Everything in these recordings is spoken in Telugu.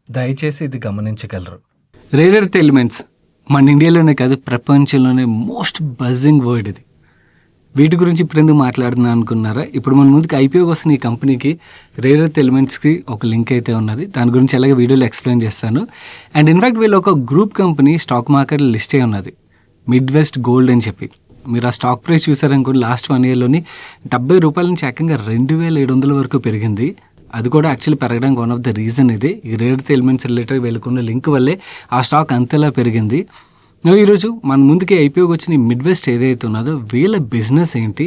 దయచేసి ఇది గమనించగలరు. రేర్ ఎర్త్ ఎలిమెంట్స్ మన ఇండియాలోనే కాదు, ప్రపంచంలోనే మోస్ట్ బజింగ్ వర్డ్ ఇది. వీటి గురించి ఇప్పుడు ఎందుకు మాట్లాడుతున్నా అనుకున్నారా? ఇప్పుడు మన ముందుకు ఐపీఓకి వస్తున్న ఈ కంపెనీకి రేర్ ఎర్త్ ఎలిమెంట్స్కి ఒక లింక్ అయితే ఉన్నది. దాని గురించి అలాగే వీడియోలో ఎక్స్ప్లెయిన్ చేస్తాను. అండ్ ఇన్ఫాక్ట్ వీళ్ళు ఒక గ్రూప్ కంపెనీ స్టాక్ మార్కెట్లో లిస్ట్ అయి ఉన్నది, మిడ్ వెస్ట్ గోల్డ్ అని చెప్పి. మీరు ఆ స్టాక్ ప్రైస్ చూసారనుకోండి, లాస్ట్ 1 yearలోని 70 రూపాయల నుంచి ఏకంగా 2700 వరకు పెరిగింది. అది కూడా యాక్చువల్లీ పెరగడానికి వన్ ఆఫ్ ద రీజన్ ఇది. ఈ రేర్ ఎర్త్ ఎలిమెంట్స్ రిలేటెడ్ వెళ్ళుకున్న లింక్ వల్లే ఆ స్టాక్ అంతలా పెరిగింది. ఈరోజు మన ముందుకి ఐపీఓకి వచ్చిన ఈ మిడ్ వెస్ట్ ఏదైతే ఉన్నదో వీళ్ళ బిజినెస్ ఏంటి,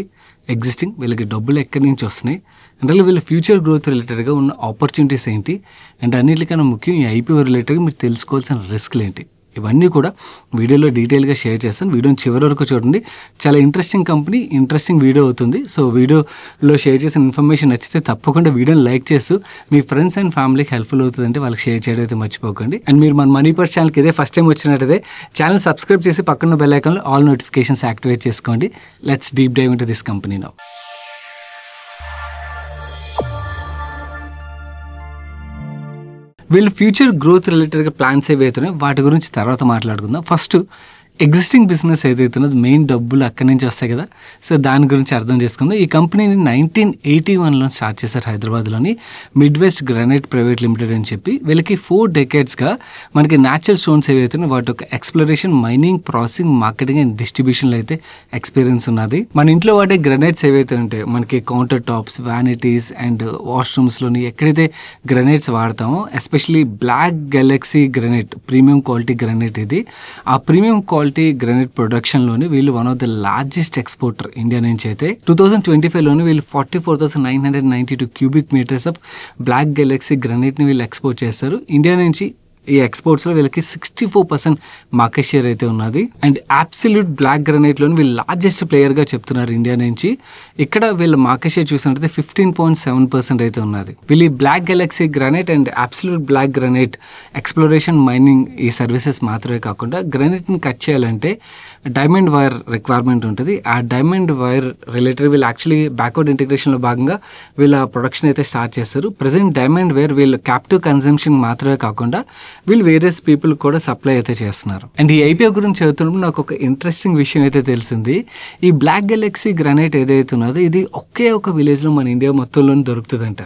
ఎగ్జిస్టింగ్ వీళ్ళకి డబ్బులు ఎక్కడి నుంచి వస్తున్నాయి, అంటే వీళ్ళ ఫ్యూచర్ గ్రోత్ రిలేటెడ్గా ఉన్న ఆపర్చునిటీస్ ఏంటి, అండ్ అన్నిటికన్నా ముఖ్యం ఈ ఐపీఓ రిలేటెడ్గా మీరు తెలుసుకోవాల్సిన రిస్క్లు ఏంటి, ఇవన్నీ కూడా వీడియోలో డీటెయిల్గా షేర్ చేస్తాను. వీడియోని చివరి వరకు చూడండి. చాలా ఇంట్రెస్టింగ్ కంపెనీ, ఇంట్రెస్టింగ్ వీడియో అవుతుంది. సో వీడియోలో షేర్ చేసిన ఇన్ఫర్మేషన్ నచ్చితే తప్పకుండా వీడియోని లైక్ చేస్తూ మీ ఫ్రెండ్స్ అండ్ ఫ్యామిలీకి హెల్ప్ఫుల్ అవుతుందంటే వాళ్ళకి షేర్ చేయడం అయితే మర్చిపోకండి. అండ్ మీరు మన మనీ పర్స్ ఛానల్కి ఇదే ఫస్ట్ టైం వచ్చినట్టయితే ఛానల్ సబ్స్క్రైబ్ చేసి పక్కన బెల్ ఐకాన్లో ఆల్ నోటిఫికేషన్స్ యాక్టివేట్ చేసుకోండి. Let's deep dive into this company now. వీళ్ళు ఫ్యూచర్ గ్రోత్ రిలేటెడ్గా ప్లాన్స్ ఏవైతున్నాయో వాటి గురించి తర్వాత మాట్లాడుకుందాం. ఫస్ట్ ఎగ్జిస్టింగ్ బిజినెస్ ఏదైతున్నదో మెయిన్ డబ్బులు అక్కడి నుంచి వస్తాయి కదా, సో దాని గురించి అర్థం చేసుకుందాం. ఈ కంపెనీని 1981లో స్టార్ట్ చేశారు హైదరాబాద్లోని mid west granite private limited అని చెప్పి. వీళ్ళకి 4 decadesగా మనకి న్యాచురల్ స్టోన్స్ ఏవైతున్నాయో వాటి యొక్క exploration, mining, processing, marketing and డిస్ట్రిబ్యూషన్లో అయితే ఎక్స్పీరియన్స్ ఉన్నది. మన ఇంట్లో వాడే గ్రానైట్స్ ఏవైతే ఉంటాయో మనకి కౌంటర్ టాప్స్, వ్యానిటీస్ అండ్ వాష్రూమ్స్లోని ఎక్కడైతే గ్రానైట్స్ వాడతామో, especially black galaxy granite premium quality granite ఇది. ఆ ప్రీమియం క్వాలిటీ గ్రానైట్ ప్రొడక్షన్లోని వీళ్ళు one of the largest exporter India నుంచి అయితే. 2025లోని వీళ్ళు 44,992 cubic meters of black galaxy గ్రానైట్ని వీళ్ళు ఎక్స్పోర్ట్ చేస్తారు. ఇండియా నుంచి ఈ ఎక్స్పోర్ట్స్లో వీళ్ళకి 64% మార్కెట్ షేర్ అయితే ఉన్నది. అండ్ అబ్సల్యూట్ బ్లాక్ గ్రానైట్లోని వీళ్ళు లార్జెస్ట్ ప్లేయర్గా చెప్తున్నారు ఇండియా నుంచి. ఇక్కడ వీళ్ళ మార్కెట్ షేర్ చూసినట్లయితే 15.7% అయితే ఉన్నది. వీళ్ళు ఈ black galaxy granite and absolute black granite exploration, mining ఈ సర్వీసెస్ మాత్రమే కాకుండా గ్రానైట్ని కట్ చేయాలంటే డైమండ్ వైర్ రిక్వైర్మెంట్ ఉంటుంది. ఆ డైమండ్ వైర్ రిలేటెడ్ వీళ్ళు యాక్చువల్లీ బ్యాక్వర్డ్ ఇంటిగ్రేషన్లో భాగంగా వీళ్ళ ప్రొడక్షన్ అయితే స్టార్ట్ చేస్తారు. ప్రజెంట్ డైమండ్ వైర్ వీళ్ళు క్యాప్టివ్ కన్సంప్షన్ మాత్రమే కాకుండా వీళ్ళు వేరియస్ పీపుల్ కూడా సప్లై అయితే చేస్తున్నారు. అండ్ ఈ ఐపీఓ గురించి చదువుతున్నప్పుడు నాకు ఒక ఇంట్రెస్టింగ్ విషయం అయితే తెలిసింది. ఈ బ్లాక్ గెలాక్సీ గ్రానైట్ ఏదైతే ఉన్నదో ఇది ఒకే ఒక విలేజ్లో మన ఇండియా మొత్తంలోనే దొరుకుతుందంట.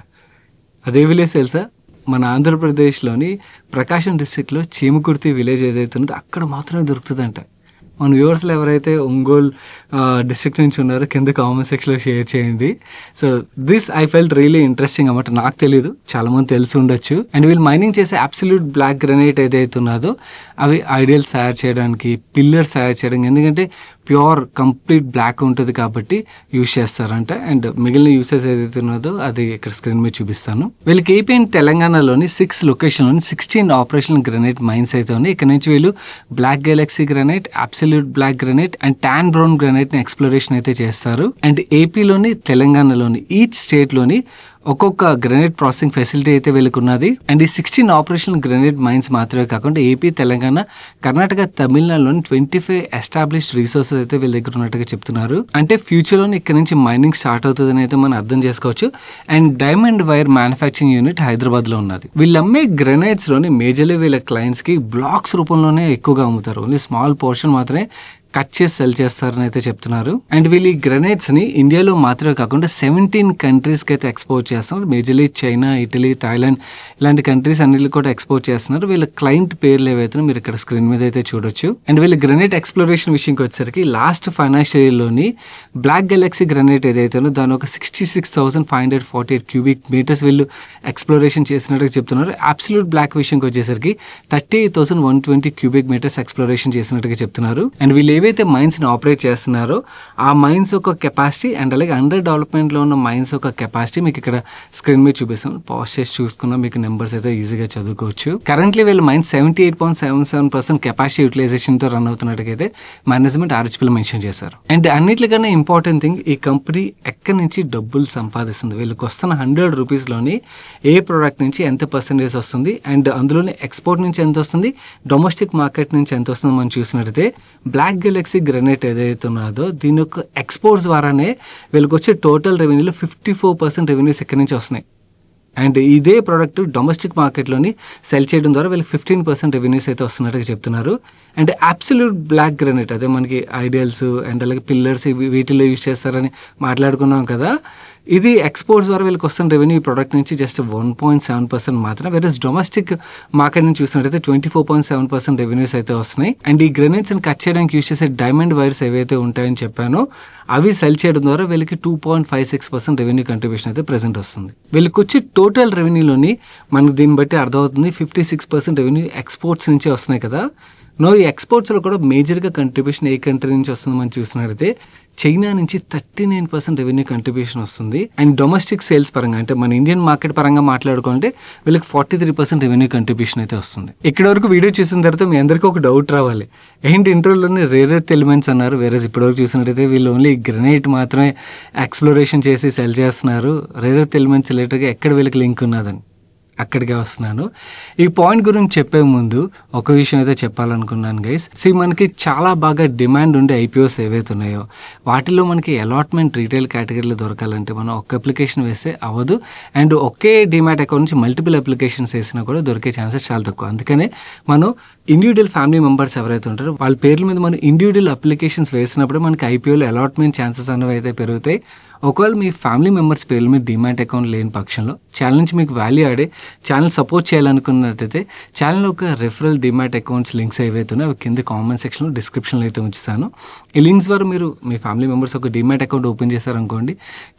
అదే విలేజ్ తెలుసా? మన ఆంధ్రప్రదేశ్లోని ప్రకాశం డిస్ట్రిక్ట్లో చీమకుర్తి విలేజ్ ఏదైతే ఉన్నదో అక్కడ మాత్రమే దొరుకుతుందంట. మన వ్యూవర్స్లో ఎవరైతే ఒంగోలు డిస్ట్రిక్ట్ నుంచి ఉన్నారో కింద కామెంట్ సెక్షన్లో షేర్ చేయండి. So this I felt really interesting అన్నమాట. నాకు తెలియదు, చాలా మంది తెలిసి ఉండొచ్చు. అండ్ వీళ్ళు మైనింగ్ చేసే అబ్సల్యూట్ బ్లాక్ గ్రానైట్ ఏదైతే ఉన్నదో అవి ఐడియల్స్ తయారు చేయడానికి, పిల్లర్స్ తయారు చేయడానికి, ఎందుకంటే ప్యూర్ కంప్లీట్ బ్లాక్ ఉంటుంది కాబట్టి యూజ్ చేస్తారంట. అండ్ మిగిలిన యూసెస్ ఏదైతే ఉన్నదో అది ఇక్కడ స్క్రీన్ మీద చూపిస్తాను. వీళ్ళకి ఏపీ అండ్ తెలంగాణలోని 6 లొకేషన్లోని 16 ఆపరేషనల్ గ్రానైట్ మైన్స్ అయితే ఉన్నాయి. ఇక్కడ నుంచి వీళ్ళు black galaxy granite, absolute black granite and tan brown granite ని ఎక్స్ప్లోరేషన్ అయితే చేస్తారు. అండ్ ఏపీలోని, తెలంగాణలోని ఈచ్ స్టేట్ లోని ఒక్కొక్క గ్రానైట్ ప్రాసెసింగ్ ఫెసిలిటీ అయితే వీళ్ళకి ఉన్నది. అండ్ ఈ 16 ఆపరేషనల్ గ్రానైట్ మైన్స్ మాత్రమే కాకుండా ఏపీ, తెలంగాణ, కర్ణాటక, తమిళనాడులోని 25 ఎస్టాబ్లిష్డ్ రిసోర్సెస్ అయితే వీళ్ళ దగ్గర ఉన్నట్టుగా చెప్తున్నారు. అంటే ఫ్యూచర్లోని ఇక్కడ నుంచి మైనింగ్ స్టార్ట్ అవుతుందని అయితే మనం అర్థం చేసుకోవచ్చు. And diamond wire manufacturing unit హైదరాబాద్లో ఉన్నది. వీళ్ళు అమ్మే గ్రానైట్స్లోని మేజర్లీ వీళ్ళ క్లయింట్స్కి బ్లాక్స్ రూపంలోనే ఎక్కువగా అమ్ముతారు. ఓన్లీ స్మాల్ పోర్షన్ మాత్రమే కట్ చేసి సెల్ చేస్తారని అయితే చెప్తున్నారు. అండ్ వీళ్ళు ఈ గ్రానైట్స్ ని ఇండియాలో మాత్రమే కాకుండా 17 కంట్రీస్కి అయితే ఎక్స్పోర్ట్ చేస్తున్నారు. మేజర్లీ చైనా, ఇటలీ, థాయిలాండ్ ఇలాంటి కంట్రీస్ అన్నిటికి కూడా ఎక్స్పోర్ట్ చేస్తున్నారు. వీళ్ళ క్లయింట్ పేర్లు ఏవైతే మీరు ఇక్కడ స్క్రీన్ మీద అయితే చూడొచ్చు. అండ్ వీళ్ళ గ్రానైట్ ఎక్స్ప్లోరేషన్ విషయంకి వచ్చేసరికి లాస్ట్ ఫైనాన్షియల్ ఇయర్లోని బ్లాక్ గెలాక్సీ గ్రానైట్ ఏదైతే దాని ఒక 66,548 cubic meters వీళ్ళు ఎక్స్ప్లోరేషన్ చేసినట్టుగా చెప్తున్నారు. అబ్సల్యూట్ బ్లాక్ విషయంకి వచ్చేసరికి 38,120 cubic meters ఎక్స్ప్లోరేషన్ చేసినట్టుగా చెప్తున్నారు. అండ్ వీళ్ళు ఏవైతే మైన్స్ ని ఆపరేట్ చేస్తున్నారో ఆ మైన్స్ యొక్క కెపాసిటీ అండ్ అలాగే అండర్ డెవలప్మెంట్ లో ఉన్న మైన్స్ యొక్క కెపాసిటీ మీకు ఇక్కడ స్క్రీన్ మీద చూపిస్తాను. పాజ్ చేసి చూసుకున్నా మీకు నెంబర్స్ అయితే ఈజీగా చదువుకోవచ్చు. కరెంట్లీ వీళ్ళు మైన్స్ 78.77% కెపాసిటీ యూటిలైజేషన్ తో రన్ అవుతున్నట్టుగా మేనేజ్మెంట్ ఆర్హెచ్పీలో మెన్షన్ చేశారు. అండ్ అన్నిటికన్నా ఇంపార్టెంట్ థింగ్, ఈ కంపెనీ ఎక్కడి నుంచి డబ్బులు సంపాదిస్తుంది, వీళ్ళకి వస్తున్న 100 రూపీస్లోని ఏ ప్రోడక్ట్ నుంచి ఎంత పర్సెంటేజ్ వస్తుంది, అండ్ అందులోనే ఎక్స్పోర్ట్ నుంచి ఎంత వస్తుంది, డొమెస్టిక్ మార్కెట్ నుంచి ఎంత వస్తుందో మనం చూసినట్టయితే బ్లాక్ గెలాక్సీ గ్రానైట్ ఏదైతే ఉన్నదో దీని యొక్క ఎక్స్పోర్ట్స్ ద్వారానే వీళ్ళకి వచ్చే టోటల్ రెవెన్యూలో 54% రెవెన్యూస్ ఇక్కడ నుంచి వస్తున్నాయి. అండ్ ఇదే ప్రోడక్ట్ డొమెస్టిక్ మార్కెట్లోని సెల్ చేయడం ద్వారా వీళ్ళకి 15% రెవెన్యూస్ అయితే వస్తున్నట్టుగా చెప్తున్నారు. అండ్ అబ్సల్యూట్ బ్లాక్ గ్రానైట్, అదే మనకి ఐడియల్స్ అండ్ అలాగే పిల్లర్స్ వీటిలో యూజ్ చేస్తారని మాట్లాడుకున్నాం కదా, ఇది ఎక్స్పోర్ట్స్ ద్వారా వీళ్ళకి వస్తున్న రెవెన్యూ ఈ ప్రోడక్ట్ నుంచి జస్ట్ 1.7% మాత్రమే. వేరే డొమెస్టిక్ మార్కెట్ నుంచి చూసినట్టయితే 24.7% రెవెన్యూస్ అయితే వస్తున్నాయి. అండ్ ఈ గ్రెనేట్స్ని కట్ చేయడానికి యూజ్ చేసే డైమండ్ వైర్స్ ఏవైతే ఉంటాయని చెప్పానో అవి సెల్ చేయడం ద్వారా వీళ్ళకి 2.56% రెవెన్యూ కంట్రిబ్యూషన్ అయితే ప్రెసెంట్ వస్తుంది. వీళ్ళకి వచ్చే టోటల్ రెవెన్యూలోని మనకు దీన్ని బట్టి అర్థమవుతుంది 56% రెవెన్యూ ఎక్స్పోర్ట్స్ నుంచే వస్తున్నాయి కదా. ఈ ఎక్స్పోర్ట్స్లో కూడా మేజర్గా కంట్రిబ్యూషన్ ఏ కంట్రీ నుంచి వస్తుంది మనం చూసినట్లయితే చైనా నుంచి 39% రెవెన్యూ కంట్రిబ్యూషన్ వస్తుంది. అండ్ డొమెస్టిక్ సేల్స్ పరంగా అంటే మన ఇండియన్ మార్కెట్ పరంగా మాట్లాడుకుంటే వీళ్ళకి 43% రెవెన్యూ కంట్రిబ్యూషన్ అయితే వస్తుంది. ఇక్కడ వరకు వీడియో చూసిన తర్వాత మీ అందరికీ ఒక డౌట్ రావాలి, ఏంటి ఇంట్రోలోనే రేర్ ఎర్త్ ఎలిమెంట్స్ అన్నారు, వేరే ఇప్పటివరకు చూసినట్టయితే వీళ్ళు ఓన్లీ గ్రెనైట్ మాత్రమే ఎక్స్ప్లోరేషన్ చేసి సెల్ చేస్తున్నారు, రేర్ ఎర్త్ ఎలిమెంట్స్ రిలేటెడ్గా ఎక్కడ వీళ్ళకి లింక్ ఉన్నదని. అక్కడికే వస్తున్నాను. ఈ పాయింట్ గురించి చెప్పే ముందు ఒక విషయం అయితే చెప్పాలనుకున్నాను గైస్. మనకి చాలా బాగా డిమాండ్ ఉండే ఐపీఓస్ ఏవైతే ఉన్నాయో వాటిలో మనకి అలాట్మెంట్ రీటైల్ కేటగిరీలో దొరకాలంటే మనం ఒక అప్లికేషన్ వేస్తే అవ్వదు. అండ్ ఒకే డిమాట్ అకౌంట్ నుంచి మల్టిపుల్ అప్లికేషన్స్ వేసినా కూడా దొరికే ఛాన్సెస్ చాలా తక్కువ. అందుకనే మనం ఇండివిజువల్ ఫ్యామిలీ మెంబర్స్ ఎవరైతే ఉంటారో వాళ్ళ పేర్ల మీద మనం ఇండివిజువల్ అప్లికేషన్స్ వేసినప్పుడు మనకి ఐపీఓలో అలాట్మెంట్ ఛాన్సెస్ అనేవి అయితే పెరుగుతాయి. ఒకవేళ మీ ఫ్యామిలీ మెంబర్స్ పేర్ల మీద డిమాట్ అకౌంట్ లేని పక్షంలో ఛానల్ నుంచి మీకు వాల్యూ ఆడే ఛానల్ సపోర్ట్ చేయాలనుకున్నట్టయితే ఛానల్ ఒక రెఫరల్ డిమాట్ అకౌంట్స్ లింక్స్ ఏవైతే ఉన్నాయో అవి కింద కామెంట్ సెక్షన్లో డిస్క్రిప్షన్లో అయితే ఉంచుతాను. ఈ లింక్స్ ద్వారా మీరు మీ ఫ్యామిలీ మెంబర్స్ ఒక డిమాట్ అకౌంట్ ఓపెన్ చేశారనుకోండి,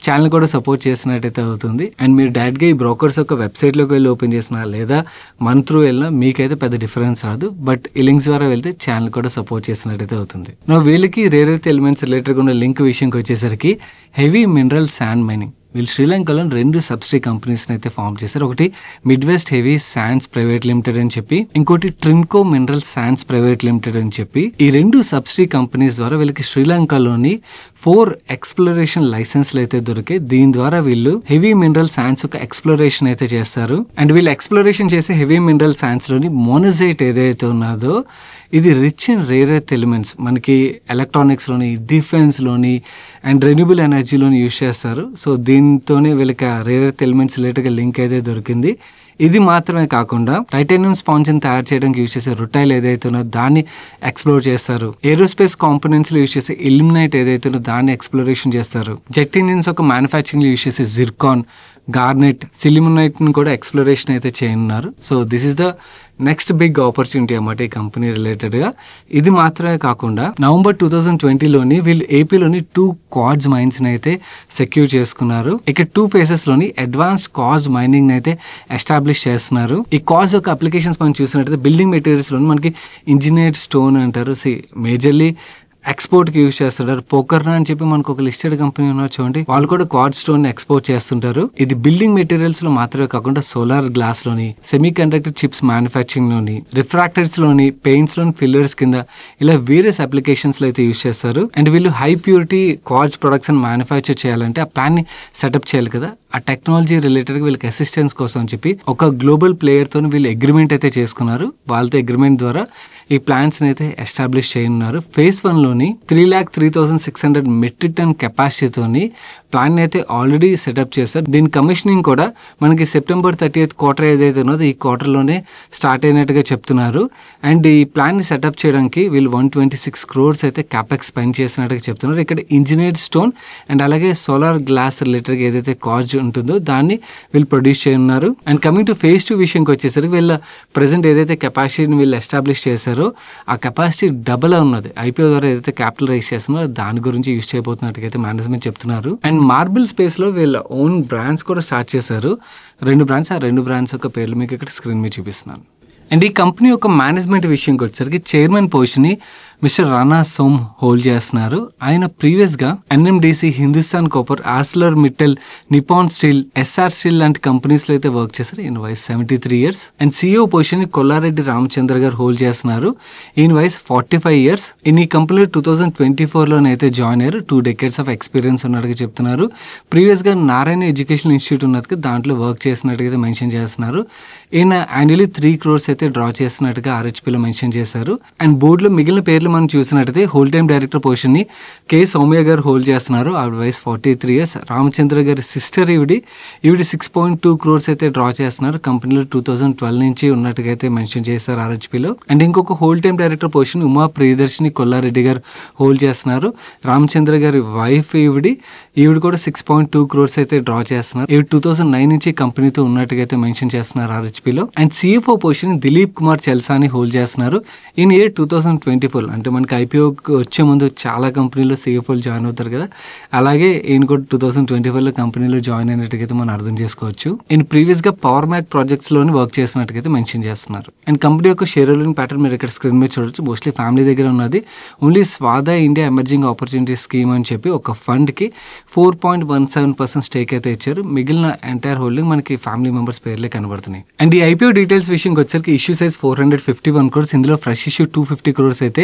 ఛానల్ కూడా సపోర్ట్ చేసినట్టయితే అవుతుంది. అండ్ మీరు డైరెక్ట్గా ఈ బ్రోకర్స్ ఒక వెబ్సైట్లోకి వెళ్ళి ఓపెన్ చేసినా లేదా మన త్రూ వెళ్ళినా మీకైతే పెద్ద డిఫరెన్స్ రాదు. బట్ ఈ లింక్స్ ద్వారా వెళ్తే ఛానల్ కూడా సపోర్ట్ చేసినట్టయితే అవుతుంది. వీళ్ళకి రేర్ ఎర్త్ ఎలిమెంట్స్ రిలేటెడ్గా ఉన్న లింక్ విషయంకి వచ్చేసరికి హెవీ మినరల్ శాండ్ మైనింగ్, వీళ్ళు శ్రీలంకలో 2 సబ్సిడీ కంపెనీస్ని అయితే ఫామ్ చేశారు. ఒకటి mid west heavy sands private limited అని చెప్పి, ఇంకోటి ట్రిన్కో మినరల్ శాండ్స్ ప్రైవేట్ లిమిటెడ్ అని చెప్పి. ఈ 2 సబ్సిడీ కంపెనీస్ ద్వారా వీళ్ళకి శ్రీలంకలోని 4 ఎక్స్ప్లోరేషన్ లైసెన్స్లు అయితే దొరికాయి. దీని ద్వారా వీళ్ళు హెవీ మినరల్ శాండ్స్ ఒక ఎక్స్ప్లోరేషన్ అయితే చేస్తారు. అండ్ వీళ్ళు ఎక్స్ప్లోరేషన్ చేసే హెవీ మినరల్ శాండ్స్ లోని మోనజైట్ ఏదైతే ఉన్నదో ఇది rich in rare earth elements, మనకి ఎలక్ట్రానిక్స్లోని, డిఫెన్స్లోని అండ్ రెన్యూబుల్ ఎనర్జీలోని యూజ్ చేస్తారు. సో దీంతోనే వీళ్ళకి రేర్ ఎర్త్ ఎలిమెంట్స్ రిలేటెడ్గా లింక్ అయితే దొరికింది. ఇది మాత్రమే కాకుండా టైటానియం స్పాంజ్ని తయారు చేయడానికి యూజ్ చేసే రుటైల్ ఏదైతే ఉన్నదో దాన్ని ఎక్స్ప్లోర్ చేస్తారు. ఏరోస్పేస్ కాంపోనెంట్స్ లో యూజ్ చేసే ఇల్యూమినైట్ ఏదైతే ఉన్నదో దాన్ని ఎక్స్ప్లోరేషన్ చేస్తారు. జెట్ ఇంజిన్స్ ఒక మ్యానుఫ్యాక్చరింగ్ లో యూజ్ చేసే జిర్కాన్, గార్నెట్, సిలిమినైట్ ని కూడా ఎక్స్ప్లోరేషన్ అయితే చేయనున్నారు. So this is the next big opportunity అన్నమాట ఈ కంపెనీ రిలేటెడ్ గా. ఇది మాత్రమే కాకుండా నవంబర్ 2020లోని వీళ్ళు ఏపీలోని 2 క్వార్ట్జ్ మైన్స్ ని అయితే సెక్యూర్ చేసుకున్నారు. ఇక 2 ఫేసెస్ లోని అడ్వాన్స్ క్వార్ట్జ్ మైనింగ్ ని అయితే ఎస్టాబ్లిష్ చేస్తున్నారు. ఈ క్వార్ట్జ్ యొక్క అప్లికేషన్స్ మనం చూసినట్టయితే బిల్డింగ్ మెటీరియల్స్ లోని మనకి ఇంజనీర్డ్ స్టోన్ అంటారు, మేజర్లీ ఎక్స్పోర్ట్కి యూజ్ చేస్తుంటారు. పోకర్నా అని చెప్పి మనకు ఒక లిస్టెడ్ కంపెనీ ఉన్నారు చూడండి, వాళ్ళు కూడా క్వార్ట్జ్ స్టోన్ ఎక్స్పోర్ట్ చేస్తుంటారు. ఇది బిల్డింగ్ మెటీరియల్స్ లో మాత్రమే కాకుండా సోలార్ గ్లాస్ లోని, సెమీ కండక్టర్ చిప్స్ మ్యానుఫ్యాక్చరింగ్ లోని, రిఫ్రాక్టర్స్ లోని, పెయింట్స్ లోని, ఫిల్లర్స్ కింద ఇలా వేరియస్ అప్లికేషన్స్ లో అయితే యూజ్ చేస్తారు. అండ్ వీళ్ళు high purity quartz products manufacture చేయాలంటే ఆ ప్లాన్ ని సెటప్ చేయాలి కదా, ఆ టెక్నాలజీ రిలేటెడ్ గా వీళ్ళకి అసిస్టెన్స్ కోసం అని చెప్పి ఒక గ్లోబల్ ప్లేయర్ తో వీళ్ళు అగ్రిమెంట్ అయితే చేసుకున్నారు. వాళ్ళతో అగ్రిమెంట్ ద్వారా ఈ ప్లాంట్స్ అయితే ఎస్టాబ్లిష్ చేయనున్నారు. ఫేజ్ 1 లోని 3,03,600 మెట్రిక్ టన్ కెపాసిటీతోని ప్లాన్ అయితే ఆల్రెడీ సెటప్ చేశారు. దీని కమిషనింగ్ కూడా మనకి సెప్టెంబర్ 30th క్వార్టర్ ఏదైతే ఉన్నదో ఈ క్వార్టర్లోనే స్టార్ట్ అయినట్టుగా చెప్తున్నారు. అండ్ ఈ ప్లాన్ ని సెటప్ చేయడానికి వీళ్ళు 126 crores అయితే క్యాపెక్స్ స్పెండ్ చేసినట్టుగా చెప్తున్నారు. ఇక్కడ ఇంజనీర్డ్ స్టోన్ అండ్ అలాగే సోలార్ గ్లాస్ రిలేటెడ్ ఏదైతే కాస్ట్ ఉంటుందో దాన్ని వీళ్ళు ప్రొడ్యూస్ చేయనున్నారు. అండ్ కమింగ్ టు ఫేజ్ 2 విషయంకి వచ్చేసరికి వీళ్ళ ప్రెసెంట్ ఏదైతే కెపాసిటీని వీళ్ళు ఎస్టాబ్లిష్ చేశారో ఆ కెపాసిటీ డబుల్ ఉన్నది. ఐపీఓ ద్వారా ఏదైతే క్యాపిటల్ రైజ్ చేస్తున్నారో దాని గురించి యూజ్ చేయబోతున్నట్టుగా అయితే మేనేజ్మెంట్ చెప్తున్నారు. అండ్ మార్బుల్ స్పేస్ లో వీళ్ళ ఓన్ బ్రాండ్స్ కూడా స్టార్ట్ చేశారు. 2 బ్రాండ్స్, ఆ 2 బ్రాండ్స్ యొక్క పేర్లు మీకు ఇక్కడ స్క్రీన్ మీద చూపిస్తున్నాను. అండ్ ఈ కంపెనీ యొక్క మేనేజ్మెంట్ విషయంకి వచ్చేసరికి చైర్మన్ పొజిషన్ ని మిస్టర్ రానా సోమ్ హోల్డ్ చేస్తున్నారు. ఆయన ప్రీవియస్ గా NMDC, Hindustan Copper, Arcelor Mittal, Nippon Steel, SR Steel లాంటి కంపెనీస్ లో అయితే వర్క్ చేశారు. ఈయన వయసు 73 years. అండ్ సిఇఓ పొజిషన్ ని కొల్లారెడ్డి రామచంద్ర గారు హోల్డ్ చేస్తున్నారు. ఈయన వయసు 45 years. ఈ కంపెనీలో 2024 లోనైతే జాయిన్ అయ్యారు. 2 decades ఆఫ్ ఎక్స్పీరియన్స్ ఉన్నట్టుగా చెప్తున్నారు. ప్రీవియస్ గా నారాయణ ఎడ్యుకేషన్ ఇన్స్టిట్యూట్ ఉన్నట్టుగా దాంట్లో వర్క్ చేసినట్టుగా మెన్షన్ చేస్తున్నారు. ఈయన యాన్యువల్లీ 3 crores అయితే డ్రా చేస్తున్నట్టుగా ఆర్హెచ్పీలో మెన్షన్ చేశారు. అండ్ బోర్డులో మిగిలిన పేర్లు పేర్లు మనం చూసినట్టయితే హోల్ టైమ్ డైరెక్టర్ పొజిషన్ని కే సౌమ్య గారు హోల్డ్ చేస్తున్నారు. ఆవిడ వయసు 43 years. రామచంద్ర గారి సిస్టర్ ఈవిడి 6.2 crores అయితే డ్రా చేస్తున్నారు. కంపెనీలో 2012 నుంచి ఉన్నట్టుగా అయితే మెన్షన్ చేశారు RHPలో. అండ్ ఇంకొక whole time director position Uma Priyadarshini Kollareddy గారు హోల్డ్ చేస్తున్నారు. రామచంద్ర గారి వైఫ్ ఈవిడి కూడా 6.2 crores అయితే డ్రా చేస్తున్నారు. ఈవిడ 2009 నుంచి కంపెనీతో ఉన్నట్టుగా అయితే మెన్షన్ చేస్తున్నారు RHPలో. And CFO position Dilip Kumar Chalasani hold చేస్తున్నారు. ఇన్ ఇయర్ 2024 అంటే మనకి ఐపీఓకి వచ్చే ముందు చాలా కంపెనీలో CFOలు జాయిన్ అవుతారు కదా, అలాగే ఈయన కూడా 2024లో కంపెనీలో జాయిన్ అయినట్టుగైతే మనం అర్థం చేసుకోవచ్చు. ఈయన ప్రీవియస్ గా పవర్ మ్యాక్ ప్రాజెక్ట్స్ లోని వర్క్ చేసినట్టుగైతే మెన్షన్ చేస్తున్నారు. అండ్ కంపెనీ యొక్క షేర్ హోల్డింగ్ ప్యాటర్న్ మీరు ఇక్కడ స్క్రీన్ మీద చూడొచ్చు. మోస్ట్లీ ఫ్యామిలీ దగ్గర ఉన్నది. ఓన్లీ స్వాదా ఇండియా ఎమర్జింగ్ ఆపర్చునిటీ స్కీమ్ అని చెప్పి ఒక ఫండ్ కి 4.17% స్టేక్ అయితే ఇచ్చారు. మిగిలిన ఎంటైర్ హోల్డింగ్ మనకి ఫ్యామిలీ మెంబర్స్ పేర్లే కనబడుతున్నాయి. అండ్ ఈ ఐపీఓ డీటెయిల్స్ విషయంకి వచ్చేసరికి ఇష్యూ సైజ్ 451 crores. ఇందులో ఫ్రెష్ ఇష్యూ 250 crores అయితే,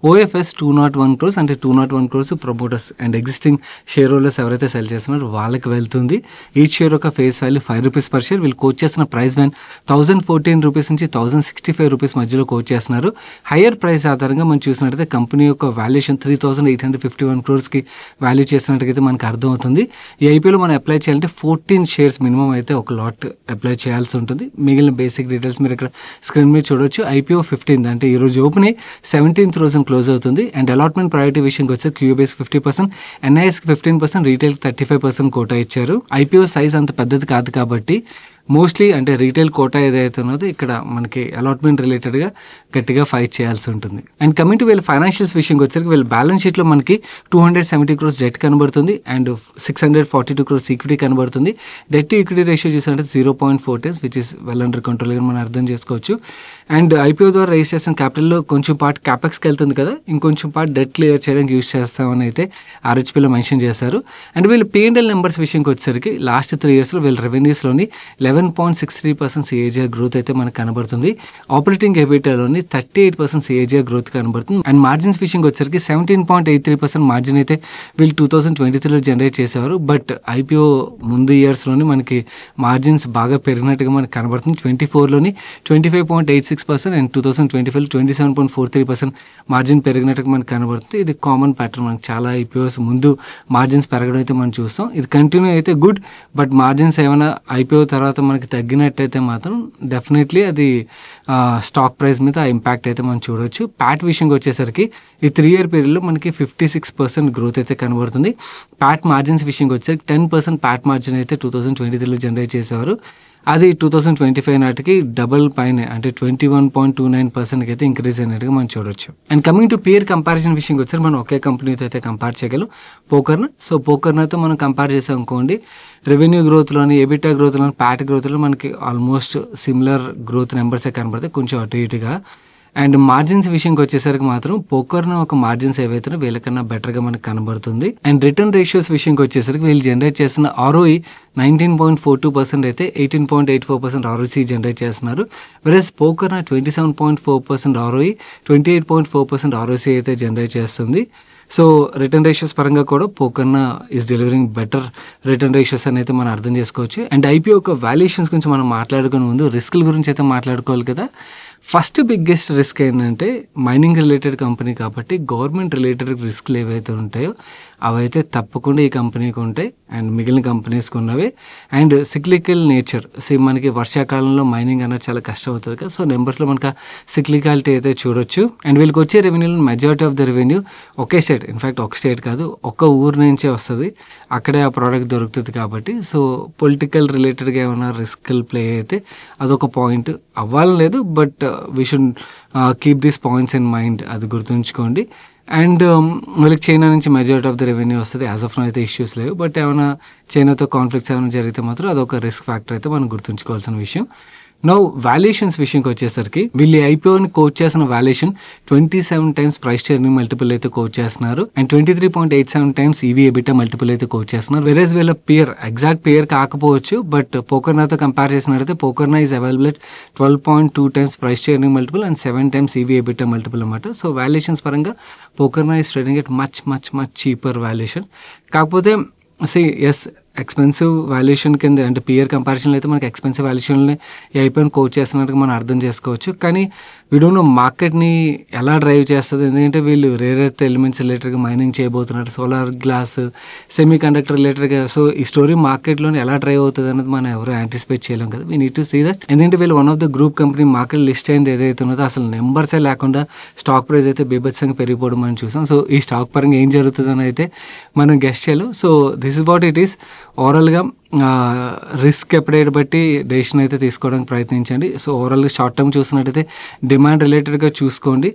OFS 201 crores అంటే 201 crores promoters and existing share holders ఎవరైతే సెల్ చేస్తున్నారో వాళ్ళకి వెళ్తుంది. ఈచ్ షేర్ ఒక ఫేస్ వాల్యూ ₹5 per share. వీళ్ళు కోట్ చేసిన ప్రైస్ బ్యాండ్ ₹1014 నుంచి ₹1065 మధ్యలో కోట్ చేస్తున్నారు. హయ్యర్ ప్రైస్ ఆధారంగా మనం చూసినట్టయితే కంపెనీ యొక్క వాల్యుయేషన్ 3,851 crores కి వాల్యూ చేసినట్టుగైతే మనకు అర్థమవుతుంది. ఈ ఐపీఓలో మనం అప్లై చేయాలంటే 14 shares మినిమం అయితే ఒక లాట్ అప్లై చేయాల్సి ఉంటుంది. మిగిలిన బేసిక్ డీటెయిల్స్ మీరు ఇక్కడ స్క్రీన్ మీద చూడొచ్చు. ఐపీఓ 15th అంటే ఈ రోజు ఓపెన్ అయ్యి 17th రోజున క్లోజ్ అవుతుంది. అండ్ అలాట్మెంట్ ప్రయారిటీ విషయంకి వచ్చి క్యూబేస్ 50%, NIS 15%, రీటైల్ 35% కోటా ఇచ్చారు. ఐపీఓ సైజ్ అంత పెద్దది కాదు కాబట్టి మోస్ట్లీ అంటే రీటైల్ కోటా ఏదైతే ఉన్నదో ఇక్కడ మనకి అలాట్మెంట్ రిలేటెడ్గా గట్టిగా ఫైట్ చేయాల్సి ఉంటుంది. అండ్ కమింగ్ టు వీళ్ళ ఫైనాన్షియల్స్ విషయంకి వచ్చరికి వీళ్ళ బ్యాలెన్స్ షీట్లో మనకి 270 crores డెట్ కనబడుతుంది అండ్ 642 crores ఈక్విటీ కనబడుతుంది. డెట్ టు ఈక్విటీ రేషియో చూసినట్టు 0.4 times which is well under control గా మనం అర్థం చేసుకోవచ్చు. అండ్ ఐపీఓ ద్వారా రైజ్ చేసిన క్యాపిటల్లో కొంచెం పార్ట్ క్యాపెక్స్కి వెళ్తుంది కదా, ఇంకొంచెం పార్ట్ డెట్ క్లియర్ చేయడానికి యూజ్ చేస్తామని అయితే RHPలో మెన్షన్ చేశారు. అండ్ వీళ్ళు P&L నెంబర్స్ విషయంకి వచ్చేసరికి లాస్ట్ 3 yearsలో వీళ్ళ రెవెన్యూస్లోని 11.63% CAGR గ్రోత్ అయితే మనకు కనబడుతుంది. ఆపరేటింగ్ ఎబిటాలోని 38% CAGR గ్రోత్ కనబడుతుంది. అండ్ మార్జిన్స్ విషయంకి వచ్చేసరికి 17.83% మార్జిన్ అయితే వీళ్ళు 2023లో జనరేట్ చేసేవారు. బట్ ఐపీఓ ముందు ఇయర్స్లోని మనకి మార్జిన్స్ బాగా పెరిగినట్టుగా మనకు కనబడుతుంది. 24లోని 25.86% అండ్ 2025లో 27.43% మార్జిన్ పెరిగినట్టుగా మనకు కనబడుతుంది. ఇది కామన్ ప్యాటర్న్. మనకు చాలా ఐపీఓస్ ముందు మార్జిన్స్ పెరగడం అయితే మనం చూస్తాం. ఇది కంటిన్యూ అయితే గుడ్, బట్ మార్జిన్స్ ఏమైనా ఐపీఓ తర్వాత మనకి తగ్గినట్టయితే మాత్రం డెఫినెట్లీ అది స్టాక్ ప్రైస్ మీద ఇంపాక్ట్ అయితే మనం చూడవచ్చు. ప్యాట్ విషయంకి వచ్చేసరికి ఈ 3 year పీరియడ్లో మనకి 56% గ్రోత్ అయితే కనబడుతుంది. ప్యాట్ మార్జిన్స్ విషయంకి వచ్చేసరికి 10% ప్యాట్ మార్జిన్ అయితే 2023లో జనరేట్ చేసేవారు. అది 2025 నాటికి డబల్ పైన అంటే 21.29% అయితే ఇంక్రీజ్ అయినట్టుగా మనం చూడొచ్చు. And coming to peer comparison విషయంకి వచ్చారు, మనం ఒకే కంపెనీతో అయితే కంపేర్ చేయగలం పోకర్న. సో పోకర్నతో మనం కంపేర్ చేసాం అనుకోండి, రెవెన్యూ గ్రోత్లోని, ఎబిటా గ్రోత్లోని, ప్యాట్ గ్రోత్లో మనకి ఆల్మోస్ట్ సిమిలర్ గ్రోత్ నెంబర్సే కనబడతాయి, కొంచెం అటు ఇటుగా. అండ్ మార్జిన్స్ విషయంకి వచ్చేసరికి మాత్రం పోకర్న ఒక మార్జిన్స్ ఏవైతే వీళ్ళకన్నా బెటర్గా మనకు కనబడుతుంది. అండ్ రిటర్న్ రేషియోస్ విషయంకి వచ్చేసరికి వీళ్ళు జనరేట్ చేసిన ROE 19.42% అయితే 18.84% ROC జనరేట్ చేస్తున్నారు. వెరస్ పోకర్న 27.4% ROE, 28.4% ROC అయితే జనరేట్ చేస్తుంది. సో రిటర్న్ రేషియోస్ పరంగా కూడా Pokarna is delivering better return ratios అని అయితే మనం అర్థం చేసుకోవచ్చు. అండ్ ఐపీఓ యొక్క వాల్యుయేషన్స్ గురించి మనం మాట్లాడుకునే ముందు రిస్కుల గురించి అయితే మాట్లాడుకోవాలి కదా. ఫస్ట్ బిగ్గెస్ట్ రిస్క్ ఏంటంటే మైనింగ్ రిలేటెడ్ కంపెనీ కాబట్టి గవర్నమెంట్ రిలేటెడ్ రిస్క్లు ఏవైతే ఉంటాయో అవైతే తప్పకుండా ఈ కంపెనీకి ఉంటాయి అండ్ మిగిలిన కంపెనీస్కి ఉన్నవి. అండ్ సిక్లికల్ నేచర్, మనకి వర్షాకాలంలో మైనింగ్ అనేది చాలా కష్టం అవుతుంది కదా, సో నెంబర్స్లో మనకు సిక్లికాలిటీ అయితే చూడొచ్చు. అండ్ వీళ్ళకి వచ్చే రెవెన్యూలో మెజారిటీ ఆఫ్ ద రెవెన్యూ ఒకే స్టేట్, ఇన్ఫ్యాక్ట్ ఒక స్టేట్ కాదు ఒక ఊరు నుంచే వస్తుంది, అక్కడే ఆ ప్రోడక్ట్ దొరుకుతుంది కాబట్టి. సో పొలిటికల్ రిలేటెడ్గా ఏమైనా రిస్క్లు ప్లే అయితే అదొక పాయింట్ అవ్వాలని లేదు, but we should keep these points in mind, అది గుర్తుంచుకోండి. అండ్ వీళ్ళకి చైనా నుంచి మెజారిటీ ఆఫ్ ద రెవెన్యూ వస్తుంది. యాజ్ ఆఫ్ నో అయితే ఇష్యూస్ లేవు, బట్ ఏమైనా చైనాతో కాన్ఫ్లిక్ట్స్ ఏమైనా జరిగితే మాత్రం అదొక రిస్క్ ఫ్యాక్టర్ అయితే మనం గుర్తుంచుకోవాల్సిన విషయం. నౌ వాల్యుయేషన్స్ విషయంకి వచ్చేసరికి వీళ్ళు ఐపీఓని కోట్ చేసిన valuation 27 times price to earning multiple అయితే కోట్ చేస్తున్నారు and 23.87 times EV EBITDA multiple అయితే కోట్ చేస్తున్నారు. వెరేజ్ వీళ్ళ పియర్ ఎగ్జాక్ట్ పియర్ కాకపోవచ్చు, బట్ పోకర్నాతో కంపేర్ చేసినట్టయితే Pokarna is available at 12.2 times price to earning multiple and 7 times EV EBITDA multiple అనమాట. సో వాల్యుయేషన్స్ పరంగా Pokarna is trading at much cheaper valuation. కాకపోతే ఎస్ ఎక్స్పెన్సివ్ వాల్యుయేషన్ కింద అంటే పియర్ కంపారిజన్లో అయితే మనకి ఎక్స్పెన్సివ్ వాల్యుయేషన్ని అయిపోయిన కోట్ చేస్తున్నట్టుగా మనం అర్థం చేసుకోవచ్చు. కానీ వీడియోలో మార్కెట్ని ఎలా డ్రైవ్ చేస్తుంది, ఎందుకంటే వీళ్ళు రేర్ ఎర్త్ ఎలిమెంట్స్ రిలేటెడ్గా మైనింగ్ చేయబోతున్నారు, సోలార్ గ్లాస్, సెమీ కండక్టర్ రిలేటెడ్గా. సో ఈ స్టోరీ మార్కెట్లోనే ఎలా డ్రైవ్ అవుతుంది అనేది మనం ఎవరు యాంటిసిపేట్ చేయలేం కదా. We need to see that. ఎందుకంటే వీళ్ళు one of the group company market list అయింది ఏదైతే ఉన్నదో అసలు నెంబర్సే లేకుండా స్టాక్ ప్రైస్ అయితే బీభత్సంగా పెరిగిపోవడం మనం చూసాం. సో ఈ స్టాక్ పరంగా ఏం జరుగుతుందని అయితే మనం గెస్ట్ చేయలేం. So this is what it is. ఓవరాల్గా రిస్క్ ఎప్పుడైతే బట్టి డెసిషన్ అయితే తీసుకోవడానికి ప్రయత్నించండి. సో ఓవరాల్గా షార్ట్ టర్మ్ చూసినట్టయితే డిమాండ్ రిలేటెడ్గా చూసుకోండి.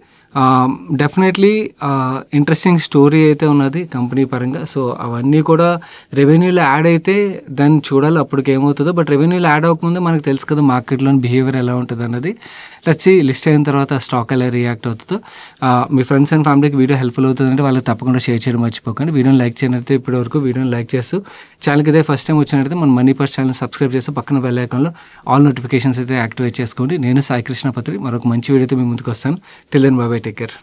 డెఫినెట్లీ ఇంట్రెస్టింగ్ స్టోరీ అయితే ఉన్నది కంపెనీ పరంగా. సో అవన్నీ కూడా రెవెన్యూలో యాడ్ అయితే దాన్ని చూడాలి అప్పటికి ఏమవుతుందో. బట్ రెవెన్యూలో యాడ్ అవ్వకముందే మనకు తెలుసు కదా మార్కెట్లోని బిహేవియర్ ఎలా ఉంటుంది అన్నది. వచ్చి లిస్ట్ అయిన తర్వాత స్టాక్ ఎలా రియాక్ట్ అవుతుందో. మీ ఫ్రెండ్స్ అండ్ ఫ్యామిలీకి వీడియో హెల్ప్ఫుల్ అవుతుందంటే వాళ్ళకి తప్పకుండా షేర్ చేయడం మర్చిపోకండి. వీడియోని లైక్ చేయనైతే ఇప్పటివరకు వీడియోని లైక్ చేస్తూ ఛానల్కి ఇదే ఫస్ట్ టైం వచ్చినట్టయితే మన మనీ పర్స్ ఛానల్ సబ్స్క్రైబ్ చేస్తూ పక్కన బెల్ ఐకాన్లో ఆల్ నోటిఫికేషన్స్ అయితే యాక్టివేట్ చేసుకోండి. నేను సాయి కృష్ణ పత్రి మరొక మంచి వీడియోతో మీ ముందుకు వస్తాను. Till then bye bye, take care.